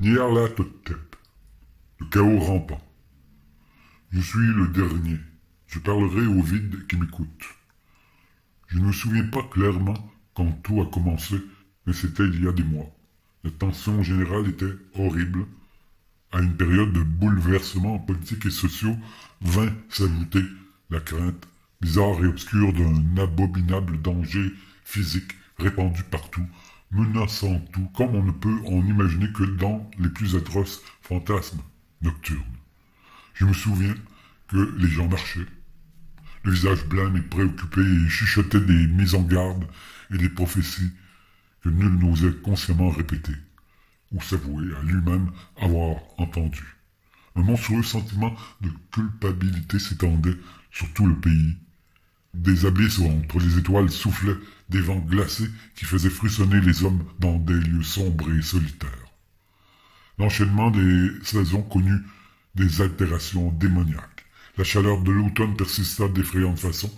Nyarlathotep, le chaos rampant. Je suis le dernier. Je parlerai au vide qui m'écoute. Je ne me souviens pas clairement quand tout a commencé, mais c'était il y a des mois. La tension générale était horrible. À une période de bouleversements politiques et sociaux vint s'ajouter la crainte bizarre et obscure d'un abominable danger physique répandu partout, menaçant tout, comme on ne peut en imaginer que dans les plus atroces fantasmes nocturnes. Je me souviens que les gens marchaient, le visage blême et préoccupé, et chuchotaient des mises en garde et des prophéties que nul n'osait consciemment répéter, ou s'avouer à lui-même avoir entendu. Un monstrueux sentiment de culpabilité s'étendait sur tout le pays. Des abysses entre les étoiles soufflaient des vents glacés qui faisaient frissonner les hommes dans des lieux sombres et solitaires. L'enchaînement des saisons connut des altérations démoniaques. La chaleur de l'automne persista d'effrayante façon,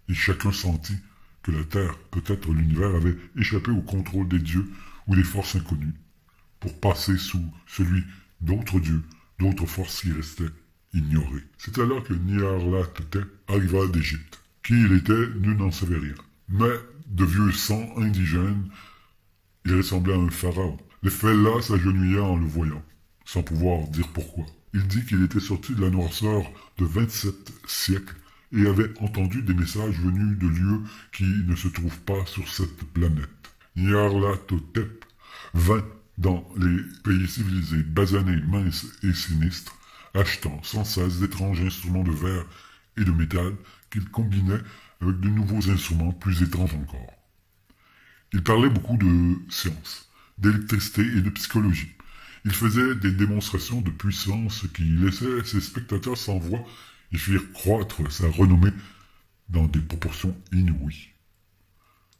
et chacun sentit que la Terre, peut-être l'univers, avait échappé au contrôle des dieux ou des forces inconnues, pour passer sous celui d'autres dieux, d'autres forces qui restaient ignorées. C'est alors que Nyarlathotep arriva d'Égypte. Qui il était, nul n'en savait rien. Mais, de vieux sang indigène, il ressemblait à un pharaon. Les fellahs s'agenouillaient en le voyant, sans pouvoir dire pourquoi. Il dit qu'il était sorti de la noirceur de 27 siècles et avait entendu des messages venus de lieux qui ne se trouvent pas sur cette planète. Nyarlathotep vint dans les pays civilisés, basané, mince et sinistre, achetant sans cesse d'étranges instruments de verre et de métal qu'il combinait avec de nouveaux instruments plus étranges encore. Il parlait beaucoup de science, d'électricité et de psychologie. Il faisait des démonstrations de puissance qui laissaient ses spectateurs sans voix et firent croître sa renommée dans des proportions inouïes.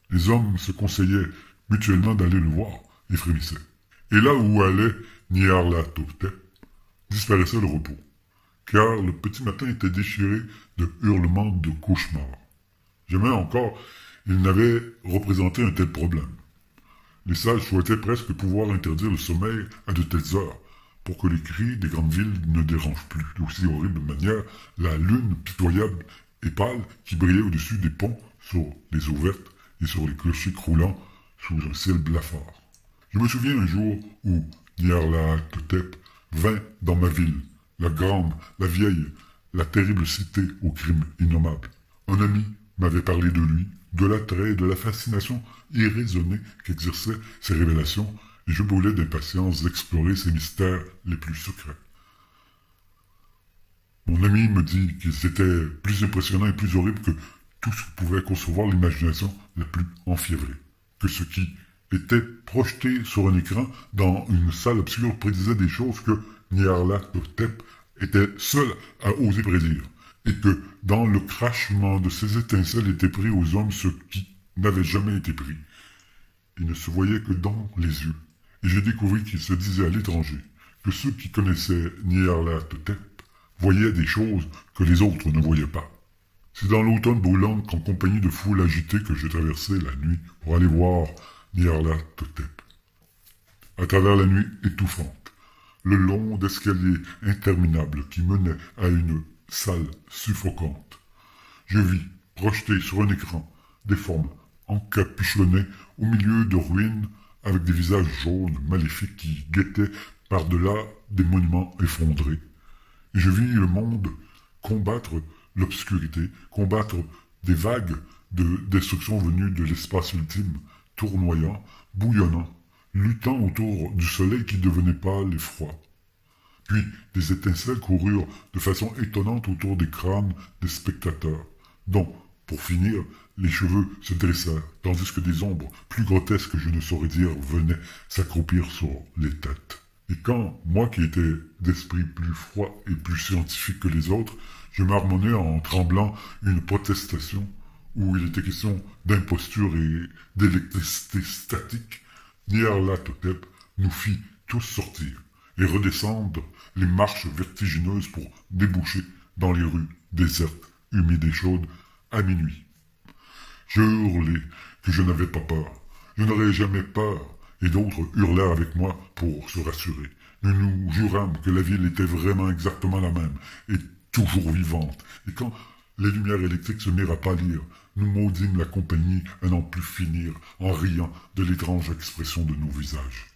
Les hommes se conseillaient mutuellement d'aller le voir et frémissaient. Et là où allait Nyarlathotep, disparaissait le repos, car le petit matin était déchiré de hurlements de cauchemar. Jamais encore il n'avait représenté un tel problème. Les sages souhaitaient presque pouvoir interdire le sommeil à de telles heures, pour que les cris des grandes villes ne dérangent plus d'aussi horrible manière la lune pitoyable et pâle qui brillait au-dessus des ponts sur les eaux vertes et sur les clochers croulant sous un ciel blafard. Je me souviens un jour où Nyarlathotep vint dans ma ville, la grande, la vieille, la terrible cité aux crimes innommables. Un ami m'avait parlé de lui, de l'attrait et de la fascination irraisonnée qu'exerçaient ses révélations, et je brûlais d'impatience d'explorer ses mystères les plus secrets. Mon ami me dit qu'ils étaient plus impressionnants et plus horribles que tout ce que pouvait concevoir l'imagination la plus enfiévrée, que ce qui était projeté sur un écran dans une salle obscure prédisait des choses que Nyarlathotep était seul à oser prédire, et que dans le crachement de ces étincelles était pris aux hommes ce qui n'avait jamais été pris. Il ne se voyait que dans les yeux, et j'ai découvert qu'il se disait à l'étranger que ceux qui connaissaient Nyarlathotep voyaient des choses que les autres ne voyaient pas. C'est dans l'automne brûlant qu'en compagnie de foules agitées que je traversais la nuit pour aller voir Nyarlathotep. À travers la nuit étouffante, le long d'escaliers interminables qui menaient à une salle suffocante, je vis, projeté sur un écran, des formes encapuchonnées au milieu de ruines avec des visages jaunes maléfiques qui guettaient par-delà des monuments effondrés. Et je vis le monde combattre l'obscurité, combattre des vagues de destruction venues de l'espace ultime, tournoyant, bouillonnant, luttant autour du soleil qui devenait pâle et froid. Puis des étincelles coururent de façon étonnante autour des crânes des spectateurs, dont, pour finir, les cheveux se dressèrent, tandis que des ombres, plus grotesques que je ne saurais dire, venaient s'accroupir sur les têtes. Et quand, moi qui étais d'esprit plus froid et plus scientifique que les autres, je marmonnais en tremblant une protestation où il était question d'imposture et d'électricité statique, Nyarlathotep nous fit tous sortir et redescendre les marches vertigineuses pour déboucher dans les rues désertes, humides et chaudes, à minuit. Je hurlai que je n'avais pas peur. Je n'aurais jamais peur, et d'autres hurlèrent avec moi pour se rassurer. Nous nous jurâmes que la ville était vraiment exactement la même, et toujours vivante, et quand les lumières électriques se mirent à pâlir, nous maudîmes la compagnie à n'en plus finir, en riant de l'étrange expression de nos visages.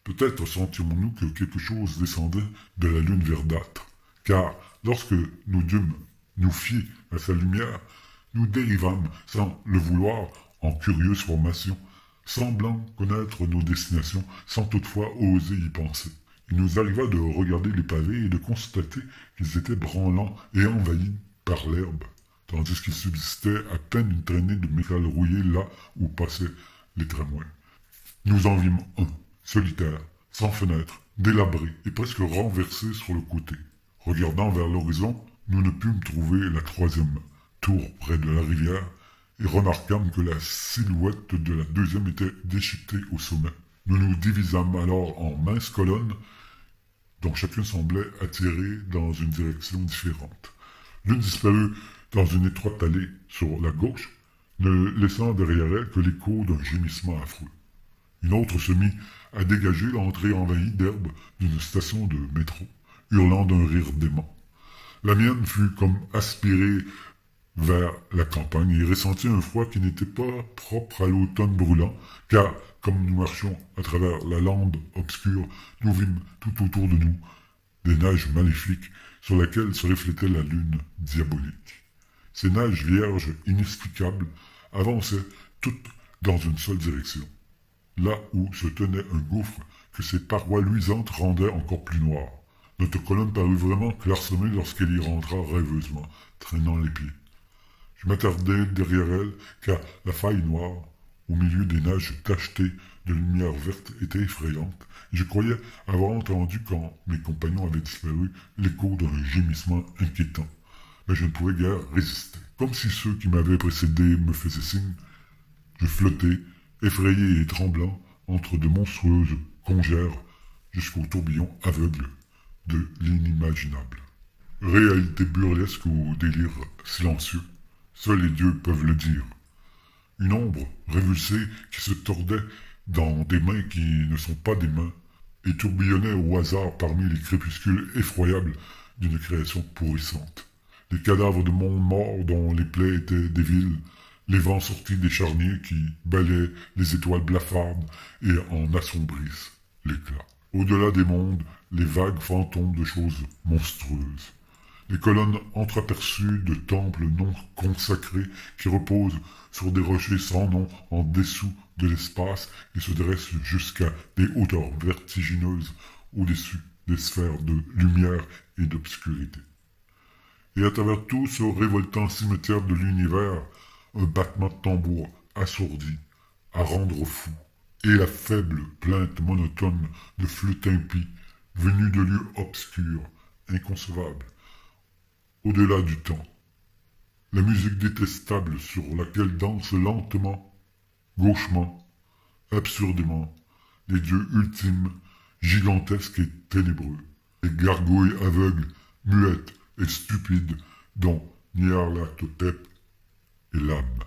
Peut-être sentions-nous que quelque chose descendait de la lune verdâtre, car lorsque nous dûmes nous fier à sa lumière, nous dérivâmes, sans le vouloir, en curieuse formation, semblant connaître nos destinations, sans toutefois oser y penser. Il nous arriva de regarder les pavés et de constater qu'ils étaient branlants et envahis par l'herbe, tandis qu'il subsistait à peine une traînée de métal rouillé là où passaient les tramways. Nous en vîmes un, solitaire, sans fenêtre, délabré et presque renversé sur le côté. Regardant vers l'horizon, nous ne pûmes trouver la troisième tour près de la rivière et remarquâmes que la silhouette de la deuxième était déchiquetée au sommet. Nous nous divisâmes alors en minces colonnes dont chacune semblait attirer dans une direction différente. L'une disparut dans une étroite allée sur la gauche, ne laissant derrière elle que l'écho d'un gémissement affreux. Une autre se mit à dégager l'entrée envahie d'herbe d'une station de métro, hurlant d'un rire dément. La mienne fut comme aspirée vers la campagne et ressentit un froid qui n'était pas propre à l'automne brûlant, car, comme nous marchions à travers la lande obscure, nous vîmes tout autour de nous des neiges maléfiques sur lesquelles se reflétait la lune diabolique. Ces neiges vierges inexplicables avançaient toutes dans une seule direction, là où se tenait un gouffre que ses parois luisantes rendaient encore plus noir. Notre colonne parut vraiment clairsemée lorsqu'elle y rentra rêveusement, traînant les pieds. Je m'attardai derrière elle, car la faille noire, au milieu des neiges tachetées de lumière verte, était effrayante, et je croyais avoir entendu, quand mes compagnons avaient disparu, l'écho d'un gémissement inquiétant. Mais je ne pouvais guère résister. Comme si ceux qui m'avaient précédé me faisaient signe, je flottais, effrayé et tremblant, entre de monstrueuses congères, jusqu'au tourbillon aveugle de l'inimaginable. Réalité burlesque ou délire silencieux, seuls les dieux peuvent le dire. Une ombre révulsée qui se tordait dans des mains qui ne sont pas des mains et tourbillonnait au hasard parmi les crépuscules effroyables d'une création pourrissante. Les cadavres de mondes morts dont les plaies étaient des villes, les vents sortis des charniers qui balaient les étoiles blafardes et en assombrissent l'éclat. Au-delà des mondes, les vagues fantômes de choses monstrueuses. Les colonnes entreaperçues de temples non consacrés qui reposent sur des rochers sans nom en dessous de l'espace et se dressent jusqu'à des hauteurs vertigineuses au-dessus des sphères de lumière et d'obscurité. Et à travers tout ce révoltant cimetière de l'univers, un battement de tambour assourdi, à rendre fou, et la faible plainte monotone de flûtes impies, venues de lieux obscurs, inconcevables, au-delà du temps. La musique détestable sur laquelle dansent lentement, gauchement, absurdement, les dieux ultimes, gigantesques et ténébreux, les gargouilles aveugles, muettes et stupides dont Nyarlathotep est l'âme.